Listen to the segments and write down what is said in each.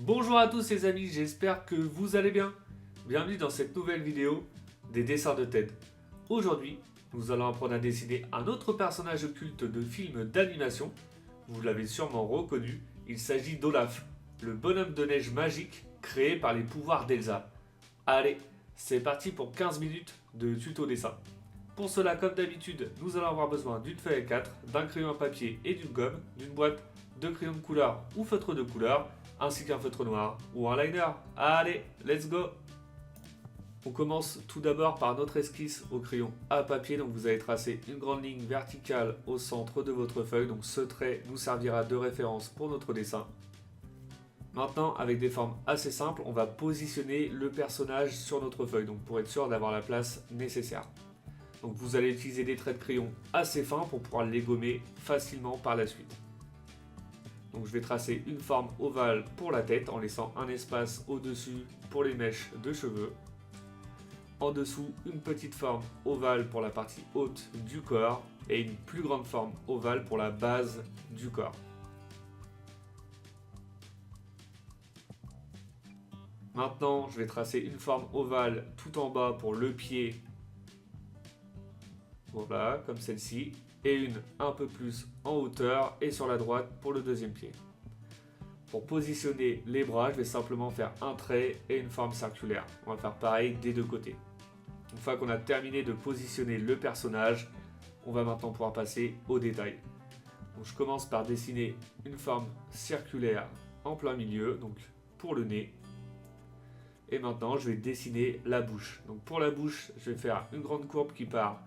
Bonjour à tous les amis, j'espère que vous allez bien. Bienvenue dans cette nouvelle vidéo des dessins de Ted. Aujourd'hui, nous allons apprendre à dessiner un autre personnage culte de film d'animation. Vous l'avez sûrement reconnu, il s'agit d'Olaf, le bonhomme de neige magique créé par les pouvoirs d'Elsa. Allez, c'est parti pour 15 minutes de tuto dessin. Pour cela, comme d'habitude, nous allons avoir besoin d'une feuille A4, d'un crayon à papier et d'une gomme, d'une boîte de crayons de couleur ou feutre de couleur, ainsi qu'un feutre noir ou un liner. Allez, let's go! On commence tout d'abord par notre esquisse au crayon à papier. Donc vous allez tracer une grande ligne verticale au centre de votre feuille. Donc ce trait nous servira de référence pour notre dessin. Maintenant, avec des formes assez simples, on va positionner le personnage sur notre feuille, donc pour être sûr d'avoir la place nécessaire. Donc vous allez utiliser des traits de crayon assez fins pour pouvoir les gommer facilement par la suite. Donc je vais tracer une forme ovale pour la tête en laissant un espace au-dessus pour les mèches de cheveux. En dessous, une petite forme ovale pour la partie haute du corps et une plus grande forme ovale pour la base du corps. Maintenant, je vais tracer une forme ovale tout en bas pour le pied. Voilà, comme celle-ci. Et une un peu plus en hauteur et sur la droite pour le deuxième pied. Pour positionner les bras, je vais simplement faire un trait et une forme circulaire. On va faire pareil des deux côtés. Une fois qu'on a terminé de positionner le personnage, on va maintenant pouvoir passer aux détails. Donc je commence par dessiner une forme circulaire en plein milieu, donc pour le nez. Et maintenant, je vais dessiner la bouche. Donc pour la bouche, je vais faire une grande courbe qui part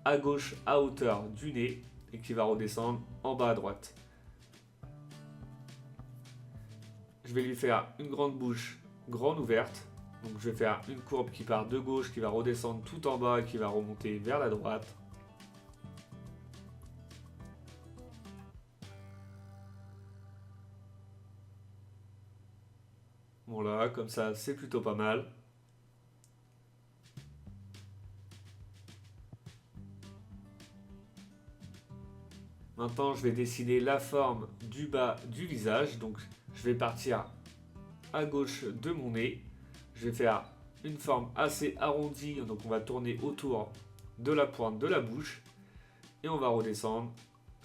à gauche à hauteur du nez et qui va redescendre en bas à droite. Je vais lui faire une grande bouche grande ouverte. Donc je vais faire une courbe qui part de gauche, qui va redescendre tout en bas et qui va remonter vers la droite. Voilà, comme ça c'est plutôt pas mal. Maintenant, je vais dessiner la forme du bas du visage. Donc, je vais partir à gauche de mon nez. Je vais faire une forme assez arrondie. Donc, on va tourner autour de la pointe de la bouche. Et on va redescendre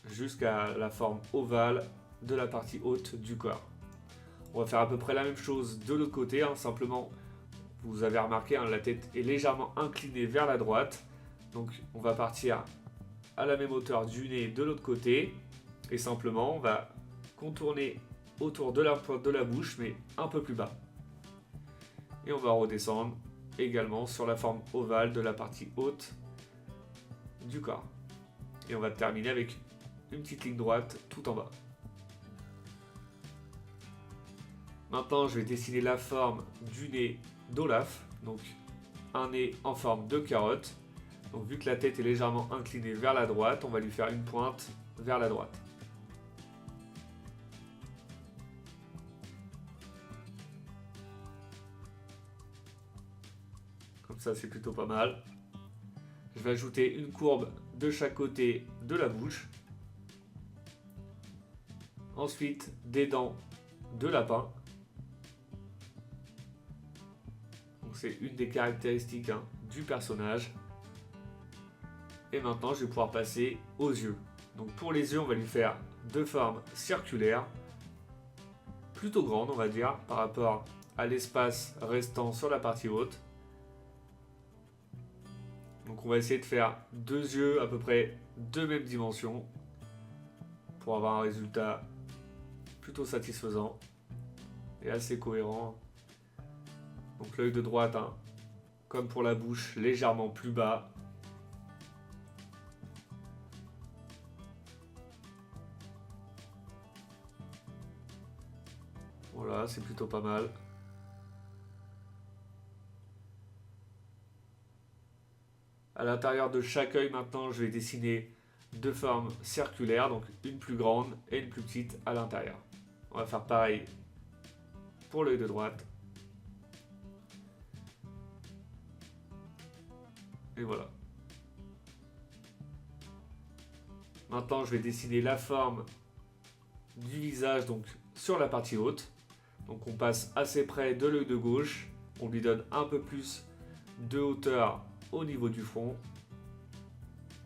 jusqu'à la forme ovale de la partie haute du corps. On va faire à peu près la même chose de l'autre côté. Simplement, vous avez remarqué, la tête est légèrement inclinée vers la droite. Donc, on va partir à la même hauteur du nez de l'autre côté et simplement on va contourner autour de la pointe de la bouche mais un peu plus bas et on va redescendre également sur la forme ovale de la partie haute du corps et on va terminer avec une petite ligne droite tout en bas. Maintenant je vais dessiner la forme du nez d'Olaf, donc un nez en forme de carotte. Donc vu que la tête est légèrement inclinée vers la droite, on va lui faire une pointe vers la droite. Comme ça, c'est plutôt pas mal. Je vais ajouter une courbe de chaque côté de la bouche. Ensuite, des dents de lapin. Donc c'est une des caractéristiques du personnage. Et maintenant, je vais pouvoir passer aux yeux. Donc pour les yeux, on va lui faire deux formes circulaires, plutôt grandes, on va dire, par rapport à l'espace restant sur la partie haute. Donc on va essayer de faire deux yeux à peu près de même dimension pour avoir un résultat plutôt satisfaisant et assez cohérent. Donc l'œil de droite, comme pour la bouche, légèrement plus bas. Voilà, c'est plutôt pas mal. À l'intérieur de chaque œil, maintenant, je vais dessiner deux formes circulaires, donc une plus grande et une plus petite à l'intérieur. On va faire pareil pour l'œil de droite. Et voilà. Maintenant, je vais dessiner la forme du visage donc sur la partie haute. Donc on passe assez près de l'œil de gauche, on lui donne un peu plus de hauteur au niveau du front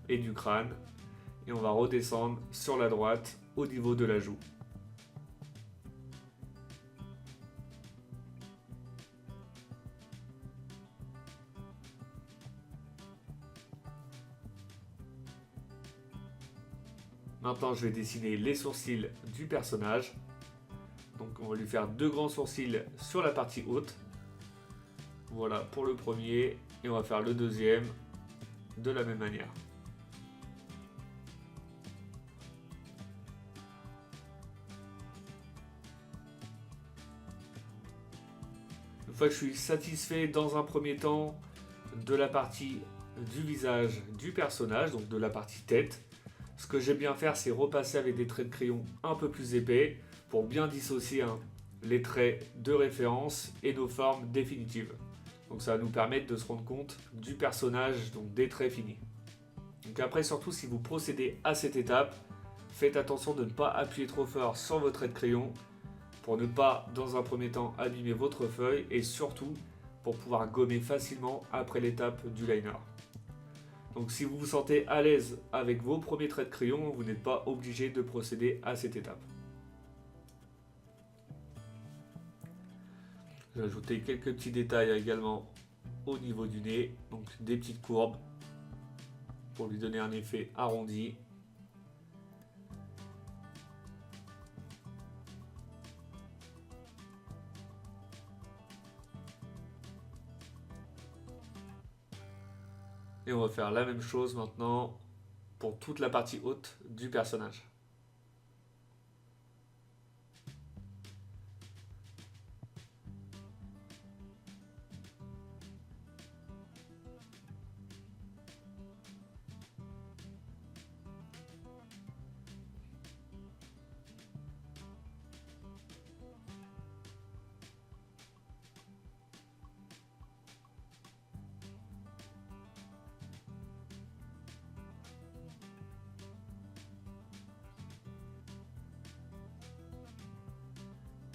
et du crâne. Et on va redescendre sur la droite au niveau de la joue. Maintenant, je vais dessiner les sourcils du personnage. Donc, on va lui faire deux grands sourcils sur la partie haute. Voilà pour le premier. Et on va faire le deuxième de la même manière. Une fois que je suis satisfait dans un premier temps de la partie du visage du personnage, donc de la partie tête, ce que j'aime bien faire, c'est repasser avec des traits de crayon un peu plus épais pour bien dissocier les traits de référence et nos formes définitives. Donc ça va nous permettre de se rendre compte du personnage, donc des traits finis. Donc après, surtout si vous procédez à cette étape, faites attention de ne pas appuyer trop fort sur vos traits de crayon pour ne pas, dans un premier temps, abîmer votre feuille et surtout pour pouvoir gommer facilement après l'étape du liner. Donc si vous vous sentez à l'aise avec vos premiers traits de crayon, vous n'êtes pas obligé de procéder à cette étape. J'ai ajouté quelques petits détails également au niveau du nez, donc des petites courbes pour lui donner un effet arrondi. Et on va faire la même chose maintenant pour toute la partie haute du personnage.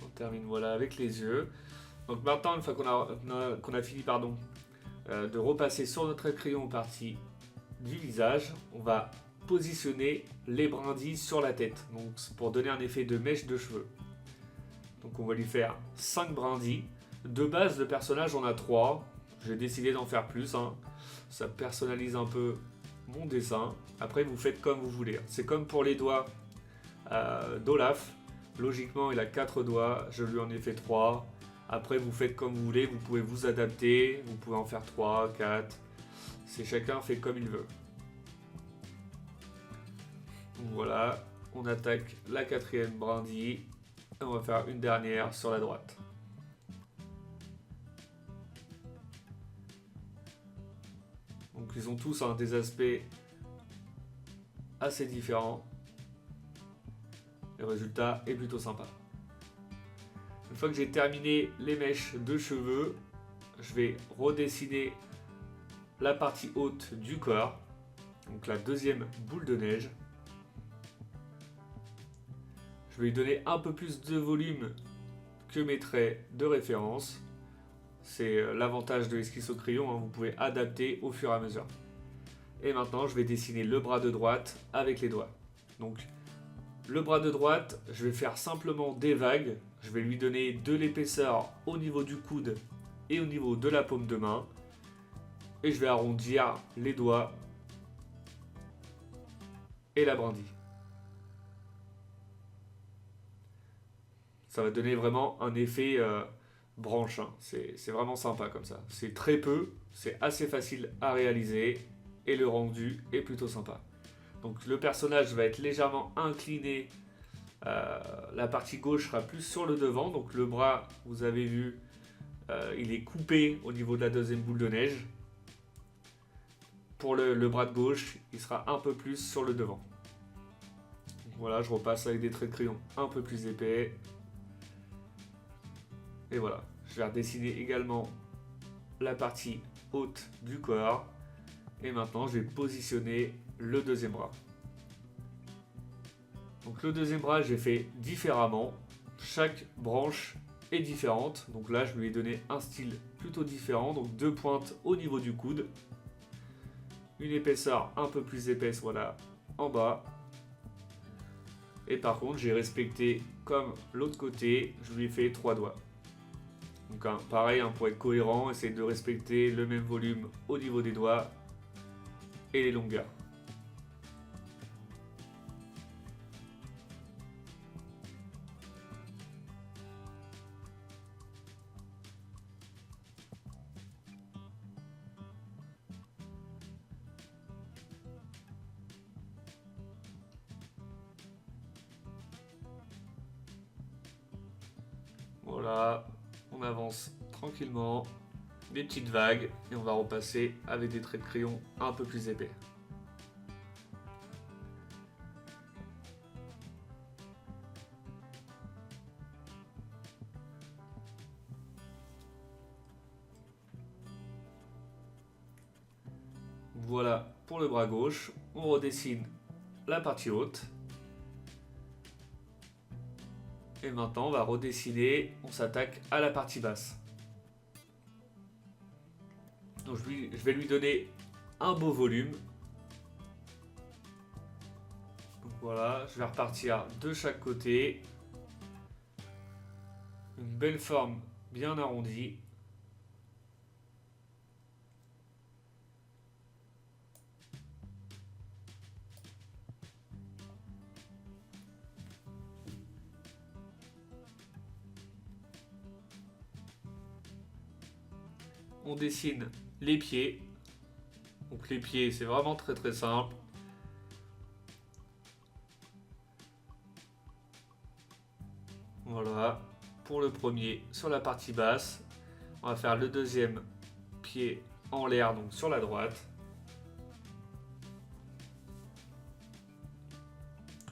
On termine voilà avec les yeux. Donc maintenant, une fois qu'on a fini de repasser sur notre crayon partie du visage, on va positionner les brindilles sur la tête, donc pour donner un effet de mèche de cheveux. Donc on va lui faire 5 brindilles. De base, le personnage en a 3. J'ai décidé d'en faire plus. Ça personnalise un peu mon dessin. Après, vous faites comme vous voulez. C'est comme pour les doigts d'Olaf. Logiquement, il a 4 doigts. Je lui en ai fait 3. Après, vous faites comme vous voulez. Vous pouvez vous adapter. Vous pouvez en faire 3, 4. C'est chacun fait comme il veut. Donc voilà. On attaque la 4e brindille. Et on va faire une dernière sur la droite. Donc ils ont tous des aspects assez différents. Le résultat est plutôt sympa. Une fois que j'ai terminé les mèches de cheveux, je vais redessiner la partie haute du corps. Donc la deuxième boule de neige. Je vais lui donner un peu plus de volume que mes traits de référence. C'est l'avantage de l'esquisse au crayon, vous pouvez adapter au fur et à mesure. Et maintenant, je vais dessiner le bras de droite avec les doigts. Donc, le bras de droite, je vais faire simplement des vagues. Je vais lui donner de l'épaisseur au niveau du coude et au niveau de la paume de main. Et je vais arrondir les doigts et la brindille. Ça va donner vraiment un effet branche. C'est vraiment sympa comme ça. C'est très peu, c'est assez facile à réaliser et le rendu est plutôt sympa. Donc le personnage va être légèrement incliné. La partie gauche sera plus sur le devant. Donc le bras, vous avez vu, il est coupé au niveau de la deuxième boule de neige. Pour le bras de gauche, il sera un peu plus sur le devant. Donc voilà, je repasse avec des traits de crayon un peu plus épais. Et voilà, je vais redessiner également la partie haute du corps. Et maintenant, je vais positionner le deuxième bras. Donc le deuxième bras, j'ai fait différemment. Chaque branche est différente. Donc là, je lui ai donné un style plutôt différent. Donc 2 pointes au niveau du coude. Une épaisseur un peu plus épaisse, voilà, en bas. Et par contre, j'ai respecté comme l'autre côté, je lui ai fait 3 doigts. Donc pareil, pour être cohérent, essayez de respecter le même volume au niveau des doigts et les longueurs. Voilà, on avance tranquillement, des petites vagues, et on va repasser avec des traits de crayon un peu plus épais. Voilà pour le bras gauche, on redessine la partie haute. Et maintenant on va redessiner, on s'attaque à la partie basse. Donc je vais lui donner un beau volume. Donc voilà, je vais repartir de chaque côté. Une belle forme bien arrondie. On dessine les pieds. Donc les pieds, c'est vraiment très simple. Voilà, pour le premier sur la partie basse. On va faire le deuxième pied en l'air, donc sur la droite.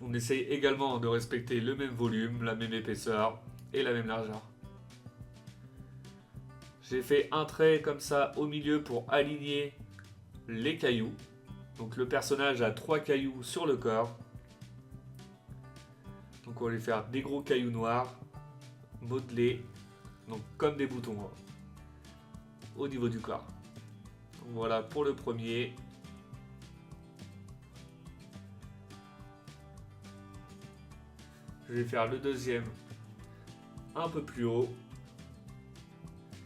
On essaye également de respecter le même volume, la même épaisseur et la même largeur. J'ai fait un trait comme ça au milieu pour aligner les cailloux. Donc le personnage a 3 cailloux sur le corps. Donc on va lui faire des gros cailloux noirs, modelés, donc comme des boutons au niveau du corps. Donc voilà pour le premier. Je vais faire le deuxième un peu plus haut.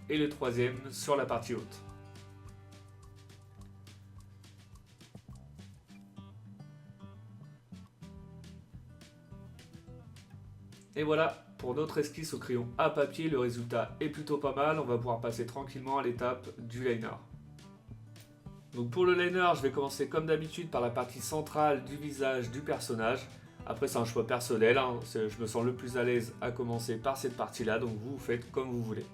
Et le troisième sur la partie haute. Et voilà pour notre esquisse au crayon à papier, le résultat est plutôt pas mal. On va pouvoir passer tranquillement à l'étape du liner. Donc pour le liner, je vais commencer comme d'habitude par la partie centrale du visage du personnage. Après c'est un choix personnel, je me sens le plus à l'aise à commencer par cette partie-là, donc vous faites comme vous voulez.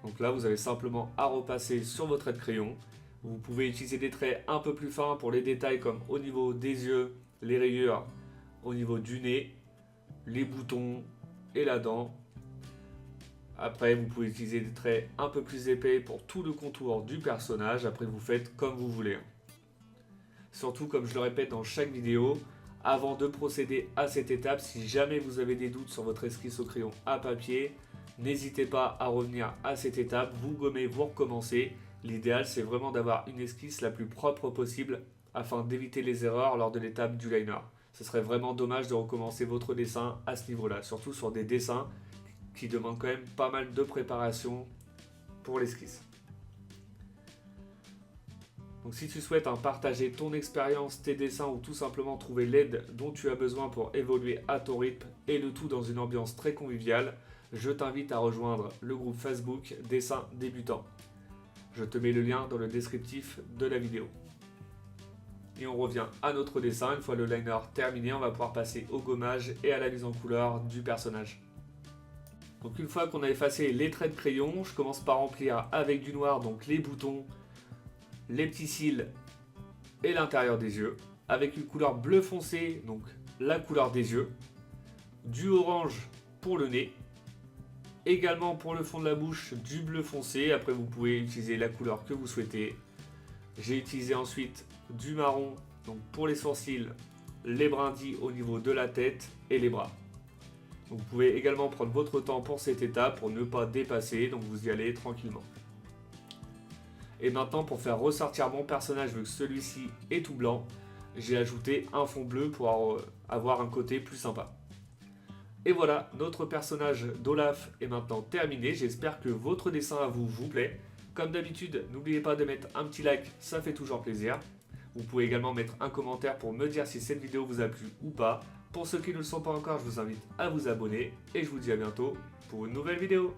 Donc là, vous avez simplement à repasser sur votre trait de crayon. Vous pouvez utiliser des traits un peu plus fins pour les détails comme au niveau des yeux, les rayures, au niveau du nez, les boutons et la dent. Après, vous pouvez utiliser des traits un peu plus épais pour tout le contour du personnage. Après, vous faites comme vous voulez. Surtout, comme je le répète dans chaque vidéo, avant de procéder à cette étape, si jamais vous avez des doutes sur votre esquisse au crayon à papier, n'hésitez pas à revenir à cette étape, vous gommez, vous recommencez. L'idéal, c'est vraiment d'avoir une esquisse la plus propre possible afin d'éviter les erreurs lors de l'étape du liner. Ce serait vraiment dommage de recommencer votre dessin à ce niveau-là, surtout sur des dessins qui demandent quand même pas mal de préparation pour l'esquisse. Donc si tu souhaites partager ton expérience, tes dessins ou tout simplement trouver l'aide dont tu as besoin pour évoluer à ton rythme et le tout dans une ambiance très conviviale, je t'invite à rejoindre le groupe Facebook Dessins Débutants. Je te mets le lien dans le descriptif de la vidéo. Et on revient à notre dessin. Une fois le liner terminé, on va pouvoir passer au gommage et à la mise en couleur du personnage. Donc une fois qu'on a effacé les traits de crayon, je commence par remplir avec du noir donc les boutons, les petits cils et l'intérieur des yeux. Avec une couleur bleu foncé, donc la couleur des yeux. Du orange pour le nez. Également pour le fond de la bouche, du bleu foncé. Après, vous pouvez utiliser la couleur que vous souhaitez. J'ai utilisé ensuite du marron donc pour les sourcils, les brindilles au niveau de la tête et les bras. Vous pouvez également prendre votre temps pour cette étape pour ne pas dépasser, donc vous y allez tranquillement. Et maintenant, pour faire ressortir mon personnage, vu que celui-ci est tout blanc, j'ai ajouté un fond bleu pour avoir un côté plus sympa. Et voilà, notre personnage d'Olaf est maintenant terminé. J'espère que votre dessin à vous plaît. Comme d'habitude, n'oubliez pas de mettre un petit like, ça fait toujours plaisir. Vous pouvez également mettre un commentaire pour me dire si cette vidéo vous a plu ou pas. Pour ceux qui ne le sont pas encore, je vous invite à vous abonner et je vous dis à bientôt pour une nouvelle vidéo.